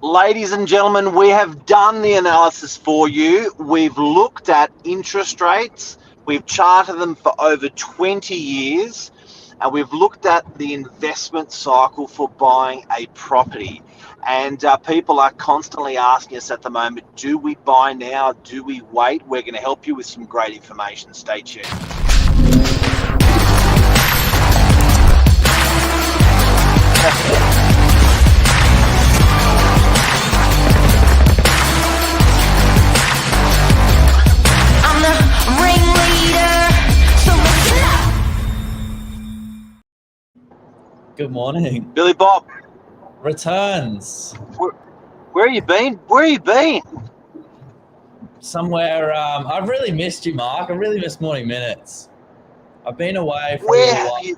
Ladies and gentlemen, we have done the analysis for you. We've looked at interest rates. We've charted them for over 20 years. And we've looked at the investment cycle for buying a property. And people are constantly asking us at the moment, do we buy now? Do we wait? We're going to help you with some great information. Stay tuned. Good morning. Billy Bob. Returns. Where have you been? Where have you been? Somewhere, I've really missed you, Mark. I really missed Morning Minutes. I've been away for Where a have while you?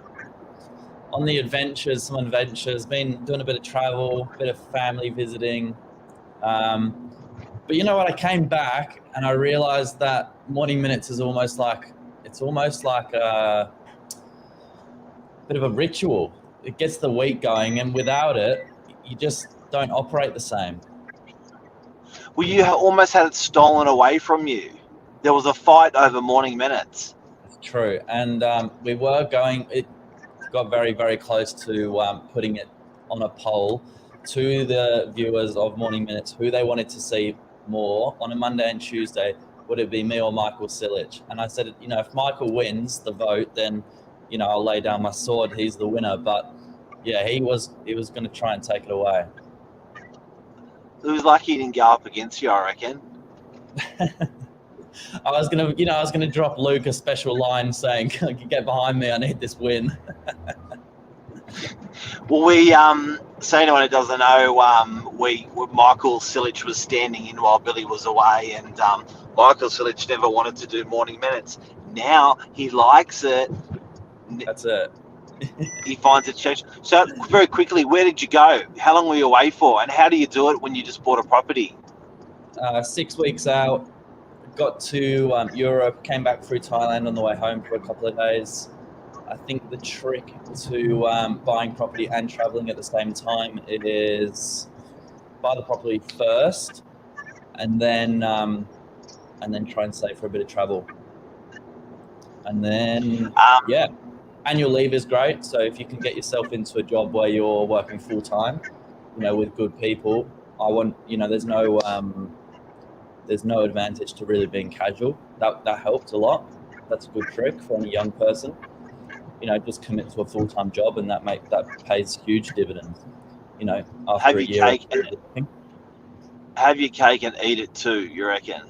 on the adventures, some adventures, been doing a bit of travel, a bit of family visiting. But you know what? I came back and I realized that Morning Minutes is almost like a bit of a ritual. It gets the week going, and without it, you just don't operate the same. Well, you almost had it stolen away from you. There was a fight over Morning Minutes. It's true, and we were going. It got very, very close to putting it on a poll to the viewers of Morning Minutes who they wanted to see more on a Monday and Tuesday. Would it be me or Michael Sillage? And I said, if Michael wins the vote, then I'll lay down my sword. He's the winner. But yeah, he was going to try and take it away. It was lucky he didn't go up against you, I reckon. I was gonna drop Luke a special line saying, "Get behind me! I need this win." Well, so anyone who doesn't know, Michael Sillage was standing in while Billy was away, and Michael Sillage never wanted to do Morning Minutes. Now he likes it. That's it. He finds it changed. So very quickly, where did you go? How long were you away for? And how do you do it when you just bought a property? 6 weeks out, got to Europe, came back through Thailand on the way home for a couple of days. I think the trick to buying property and traveling at the same time is buy the property first, and then try and save for a bit of travel. And then annual leave is great. So if you can get yourself into a job where you're working full time, with good people, there's no advantage to really being casual. That helped a lot. That's a good trick for any young person. Just commit to a full-time job, and that pays huge dividends. After a year. Have your cake and eat it too, you reckon?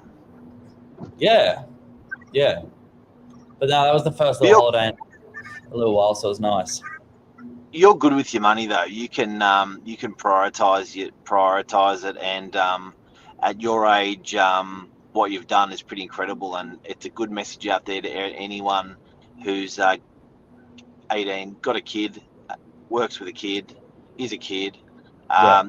Yeah. But no, that was the first little holiday in a little while, so it was nice. You're good with your money though. You can prioritize it, and at your age, what you've done is pretty incredible, and it's a good message out there to anyone who's 18, got a kid, works with a kid, is a kid,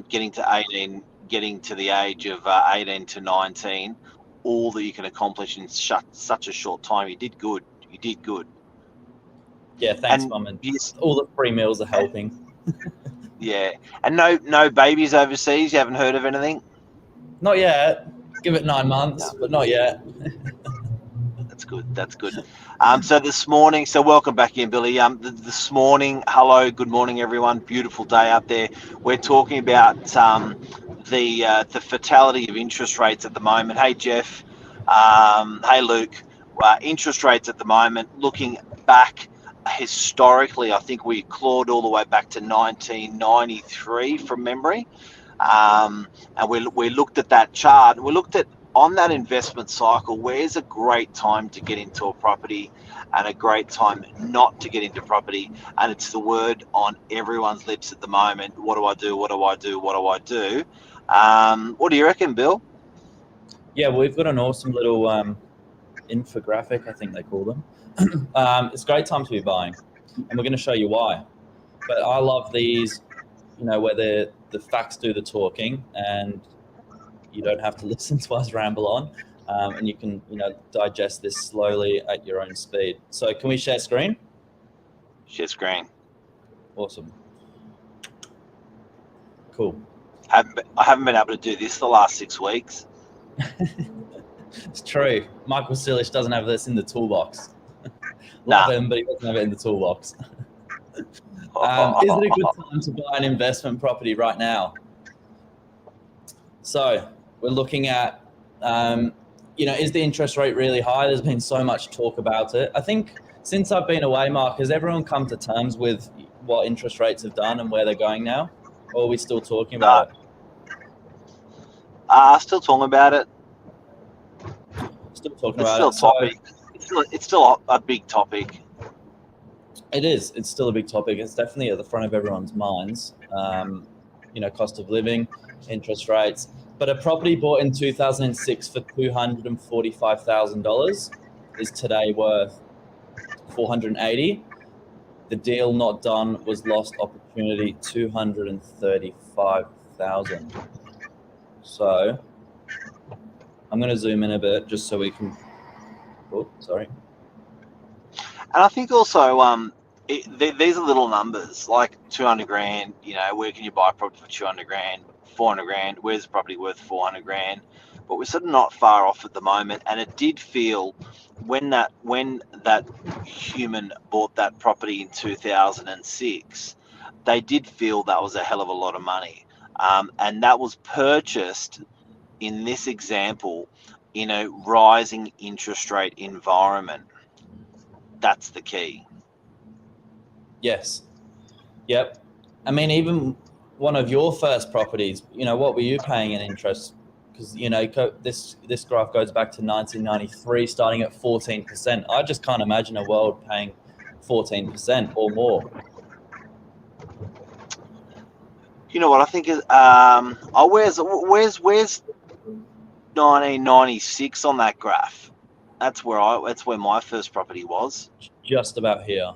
getting to 18, getting to the age of 18 to 19, all that you can accomplish in such a short time. You did good. Yeah, thanks, Mum. And all the free meals are helping. Yeah, and no babies overseas. You haven't heard of anything? Not yet. Give it 9 months, but not yet. That's good. So this morning, welcome back in, Billy. This morning, good morning, everyone. Beautiful day out there. We're talking about the fatality of interest rates at the moment. Hey, Jeff. Hey, Luke. Interest rates at the moment, looking back historically, I think we clawed all the way back to 1993 from memory. And we looked at that chart. We looked at, on that investment cycle, where's a great time to get into a property and a great time not to get into property. And it's the word on everyone's lips at the moment. What do I do? What do I do? What do I do? What do you reckon, Bill? Yeah, we've got an awesome little infographic, I think they call them. It's a great time to be buying, and we're going to show you why. But I love these, where the facts do the talking, and you don't have to listen to us ramble on, and you can digest this slowly at your own speed. So can we share screen? Share screen. Awesome. Cool. I haven't been able to do this the last 6 weeks. It's true. Michael Silish doesn't have this in the toolbox. Nah. Love him, but he doesn't have it in the toolbox. Is it a good time to buy an investment property right now? So we're looking at, is the interest rate really high? There's been so much talk about it. I think since I've been away, Mark, has everyone come to terms with what interest rates have done and where they're going now? Or are we still talking about it? Still talking about it. Still talking It's about still it. a topic. It's still a big topic. It is. It's still a big topic. It's definitely at the front of everyone's minds. Cost of living, interest rates. But a property bought in 2006 for $245,000 is today worth $480,000. The deal not done was lost opportunity $235,000. So I'm going to zoom in a bit just so we can. Oh, sorry. And I think also these are little numbers like 200 grand. Where can you buy a property for 200 grand, 400 grand? Where's the property worth 400 grand? But we're sort of not far off at the moment. And it did feel when that human bought that property in 2006, they did feel that was a hell of a lot of money. And that was purchased in this example in a rising interest rate environment. That's the key. Yes. Yep. I mean, even one of your first properties, what were you paying in interest? Because, this graph goes back to 1993, starting at 14%. I just can't imagine a world paying 14% or more. You know what I think is, where's 1996 on that graph? That's where my first property was. Just about here.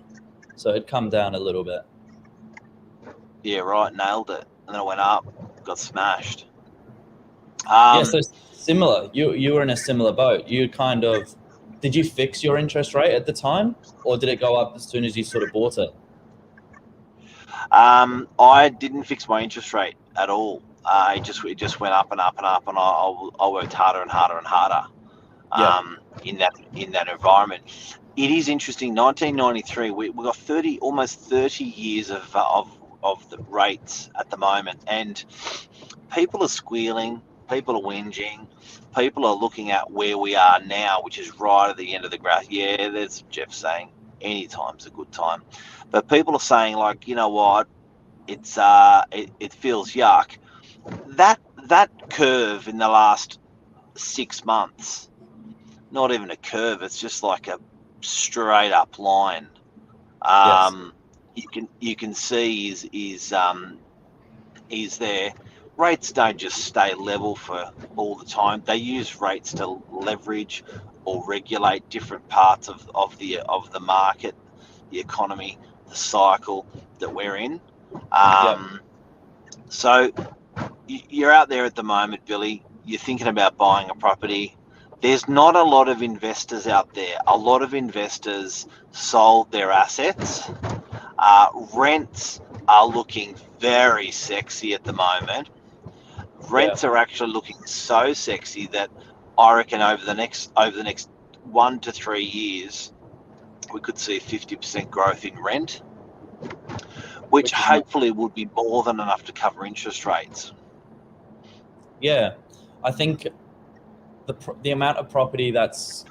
So it'd come down a little bit. Yeah, right. Nailed it. And then it went up, got smashed. So similar. You were in a similar boat. Did you fix your interest rate at the time, or did it go up as soon as you sort of bought it? I didn't fix my interest rate at all. It just went up and up and up, and I worked harder and harder and harder. In that environment. It is interesting. 1993, we got almost 30 years of the rates at the moment, and people are squealing, people are whinging, people are looking at where we are now, which is right at the end of the graph. Yeah, there's Jeff saying any time's a good time, but people are saying, like, you know what, it's it feels yuck. That curve in the last 6 months. Not even a curve, it's just like a straight up line. Yes. You can see is there. Rates don't just stay level for all the time. They use rates to leverage or regulate different parts of the market, the economy, the cycle that we're in. So you're out there at the moment, Billy. You're thinking about buying a property. There's not a lot of investors out there. A lot of investors sold their assets. Rents are looking very sexy at the moment. Rents are actually looking so sexy that I reckon over the next 1 to 3 years, we could see 50% growth in rent, which hopefully would be more than enough to cover interest rates. Yeah, I think the amount of property that's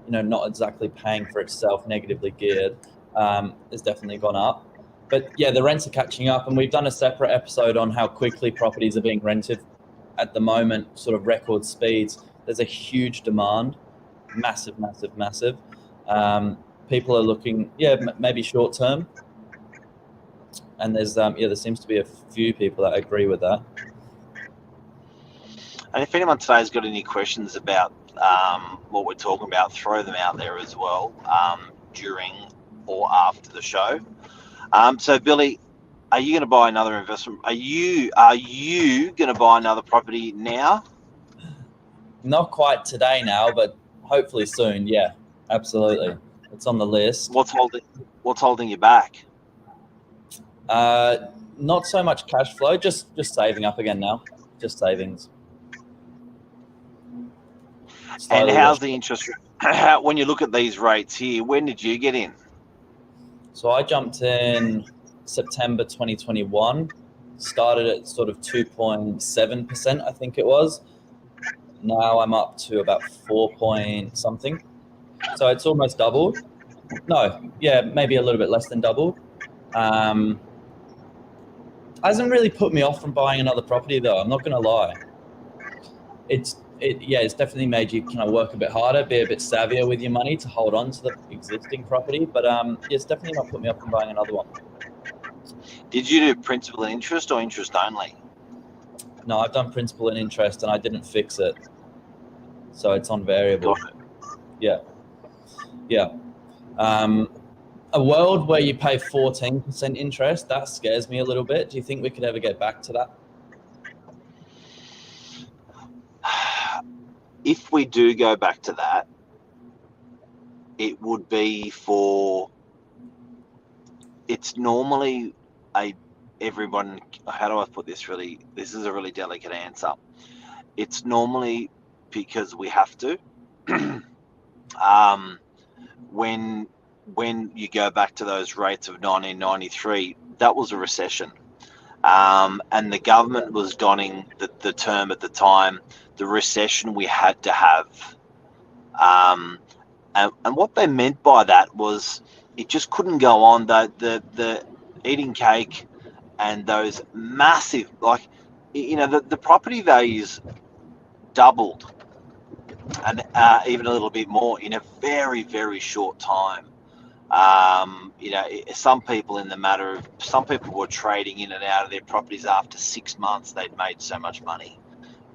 not exactly paying for itself, negatively geared, has definitely gone up. But yeah, the rents are catching up, and we've done a separate episode on how quickly properties are being rented at the moment, sort of record speeds. There's a huge demand, massive. People are looking, maybe short term, and there seems to be a few people that agree with that. And if anyone today has got any questions about what we're talking about, throw them out there as well during or after the show. So, Billy, are you going to buy another investment? Are you going to buy another property now? Not quite today now, but hopefully soon. Yeah, absolutely. It's on the list. What's holding you back? Not so much cash flow, just saving up again now. Just savings. And Slowly how's the interest rate? When you look at these rates here, when did you get in? So I jumped in September 2021, started at sort of 2.7%, I think it was. Now I'm up to about 4 point something. So it's almost doubled. No, yeah, maybe a little bit less than doubled. Hasn't really put me off from buying another property though. I'm not going to lie. It's definitely made you kind of work a bit harder, be a bit savvier with your money to hold on to the existing property. But it's definitely not put me off from buying another one. Did you do principal and interest or interest only? No, I've done principal and interest, and I didn't fix it, so it's on variable. Got it. Yeah. A world where you pay 14% interest, that scares me a little bit. Do you think we could ever get back to that? If we do go back to that, it would be for, it's normally everyone, how do I put this really, this is a really delicate answer. It's normally because we have to. When you go back to those rates of 1993, that was a recession. And the government was donning the term at the time, the recession we had to have. And what they meant by that was it just couldn't go on. The eating cake and those massive, like, the property values doubled and even a little bit more in a very, very short time. Some people were trading in and out of their properties after 6 months. They'd made so much money.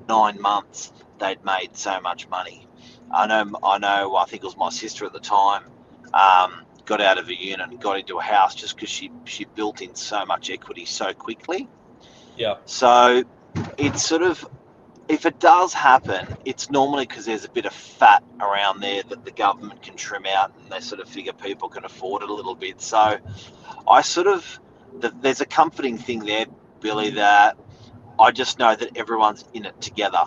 9 months, they'd made so much money. I know. I think it was my sister at the time. Got out of a unit and got into a house just because she built in so much equity so quickly. Yeah. So it's sort of, if it does happen, it's normally because there's a bit of fat around there that the government can trim out, and they sort of figure people can afford it a little bit. So there's a comforting thing there, Billy, that I just know that everyone's in it together.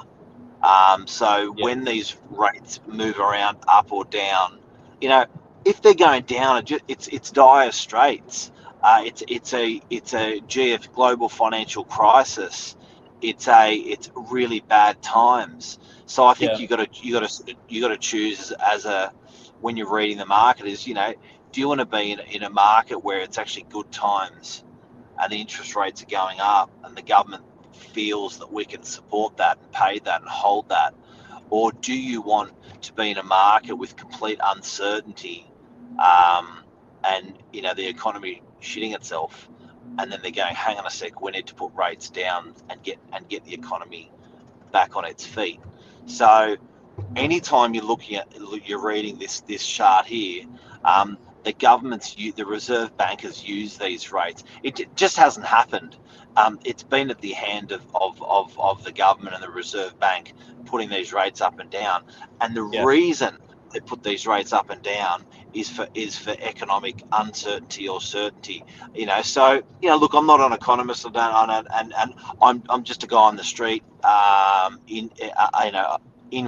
When these rates move around up or down, if they're going down, it's dire straits. It's a GF global financial crisis. It's really bad times. So I think you got to choose when you're reading the market is, do you want to be in a market where it's actually good times and the interest rates are going up and the government feels that we can support that and pay that and hold that, or do you want to be in a market with complete uncertainty and the economy shitting itself, and then they're going, hang on a sec, we need to put rates down and get the economy back on its feet. So anytime you're reading this chart here, the Reserve bankers use these rates. It just hasn't happened. It's been at the hand of the government and the Reserve Bank putting these rates up and down. And the reason they put these rates up and down is for economic uncertainty or certainty. So look, I'm not an economist, and I'm just a guy on the street in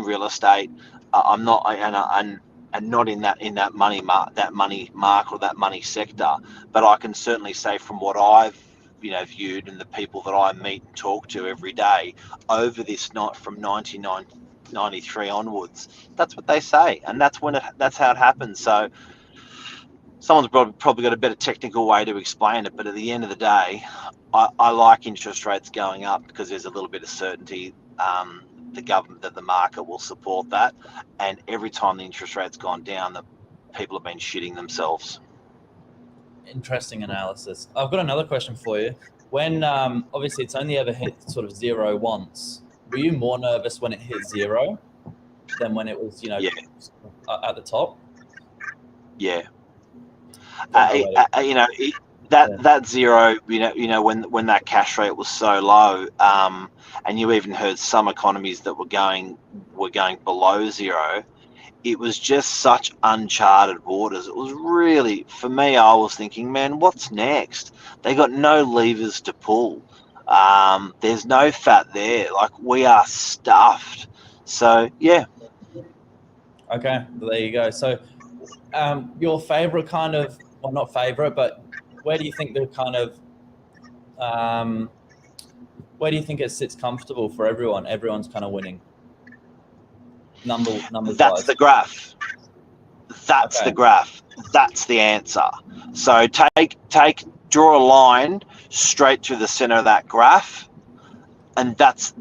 real estate. I'm not and not in that money market or that money sector, but I can certainly say from what I've viewed and the people that I meet and talk to every day over this night from 1993 onwards, that's what they say, and that's how it happens. So someone's probably got a better technical way to explain it, but at the end of the day, I like interest rates going up because there's a little bit of certainty. The government, that the market will support that, and every time the interest rate's gone down, the people have been shitting themselves. Interesting analysis. I've got another question for you. When obviously it's only ever hit sort of zero once, were you more nervous when it hit zero than when it was at the top? Yeah. That zero, when that cash rate was so low, and you even heard some economies that were going below zero, it was just such uncharted waters. It was really, for me, I was thinking, man, what's next? They got no levers to pull. There's no fat there. Like, we are stuffed. So, yeah. Okay, well, there you go. So your favorite kind of, well, not favorite, but where do you think the kind of, where do you think it sits comfortable for everyone? Everyone's kind of winning. Numbers That's wise. the graph. That's Okay. the graph. That's the answer. So draw a line straight through the center of that graph, and that's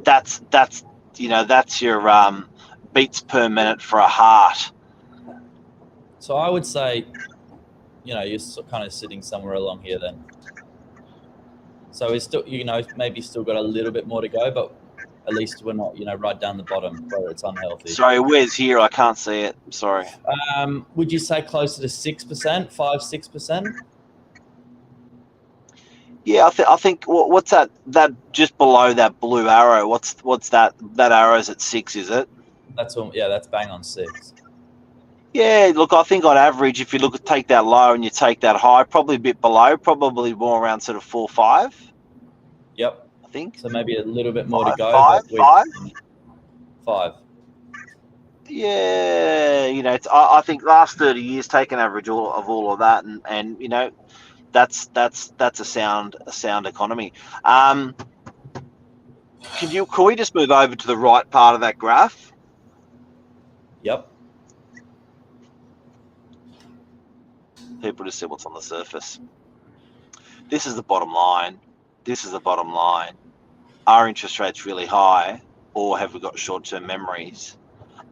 your beats per minute for a heart. So I would say, you're kind of sitting somewhere along here then. So it's still, maybe still got a little bit more to go, but at least we're not, right down the bottom where it's unhealthy. Sorry, where's here? I can't see it. Sorry. Would you say closer to 6%, 5-6%? Yeah, I think what's that just below that blue arrow? What's that? That arrow's at 6, is it? That's bang on 6. Yeah, look, I think on average, if you take that low and you take that high, probably a bit below, probably more around sort of 4, 5. Yep. I think. So maybe a little bit more to go. Five. 5. Yeah, I think last 30 years, take an average of all of that, and that's a sound economy. Can we just move over to the right part of that graph? Yep. People just said what's on the surface. This is the bottom line. Are interest rates really high, or have we got short-term memories?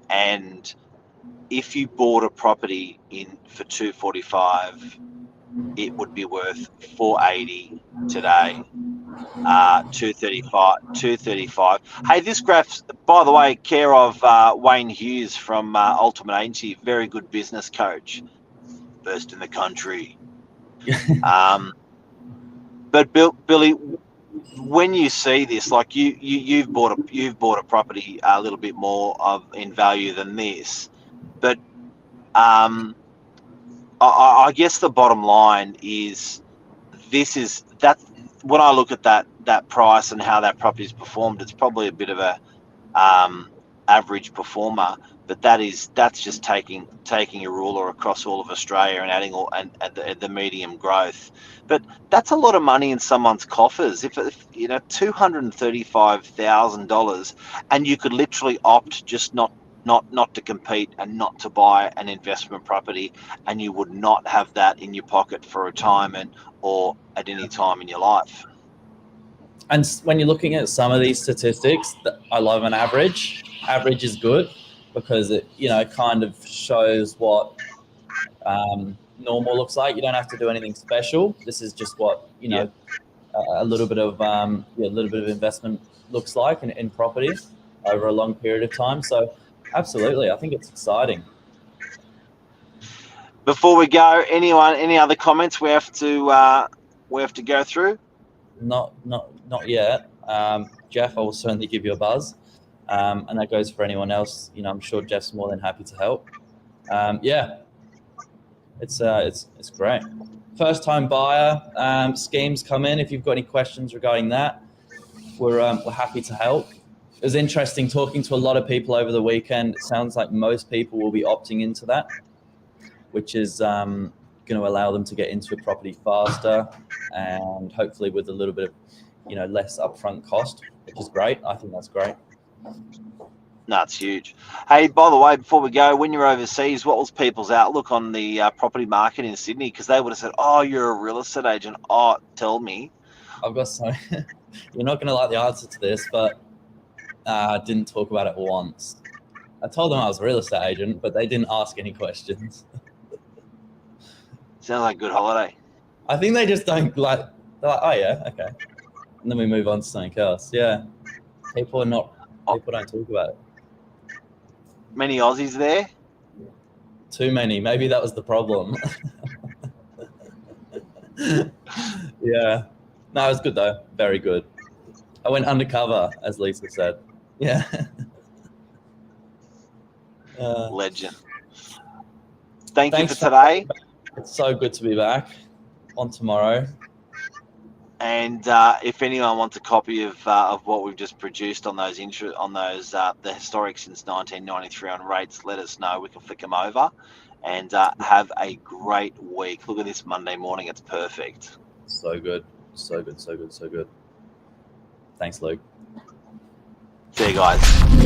And if you bought a property for 245, it would be worth 480 today. 235. Hey, this graph's, by the way, care of Wayne Hughes from Ultimate Agency, very good business coach, first in the country. But Billy, when you see this, like you've bought a property a little bit more in value than this, but I guess the bottom line is that when I look at that price and how that property's performed, it's probably a bit of a average performer, but that's just taking a ruler across all of Australia and adding the medium growth. But that's a lot of money in someone's coffers. If $235,000, and you could literally opt just not to compete and not to buy an investment property, and you would not have that in your pocket for retirement or at any time in your life. And when you're looking at some of these statistics, I love an average. Average is good because it, kind of shows what normal looks like. You don't have to do anything special. This is just what, a little bit of investment looks like in property over a long period of time. So absolutely, I think it's exciting. Before we go, any other comments we have to go through? Not yet. Jeff, I will certainly give you a buzz, and that goes for anyone else. I'm sure Jeff's more than happy to help. It's great. First time buyer schemes come in. If you've got any questions regarding that, we're happy to help. It was interesting talking to a lot of people over the weekend. It sounds like most people will be opting into that, which is going to allow them to get into a property faster and hopefully with a little bit of, less upfront cost, which is great. I think that's great. No, it's huge. Hey, by the way, before we go, when you're overseas, what was people's outlook on the property market in Sydney? Because they would have said, "Oh, you're a real estate agent." Oh, tell me. I've got some. You're not going to like the answer to this, but I didn't talk about it once. I told them I was a real estate agent, but they didn't ask any questions. Sounds like a good holiday. I think they just don't like. They're like, "Oh yeah, okay," and then we move on to something else. Yeah, people don't talk about it. Many Aussies there? Too many. Maybe that was the problem. Yeah. No, it was good though. Very good. I went undercover, as Lisa said. Yeah. Legend. Thank you Thanks for today. It's so good to be back on tomorrow. And if anyone wants a copy of what we've just produced on those the historic since 1993 on rates, let us know. We can flick them over. And have a great week. Look at this Monday morning; it's perfect. So good, so good, so good, so good. Thanks, Luke. See you guys.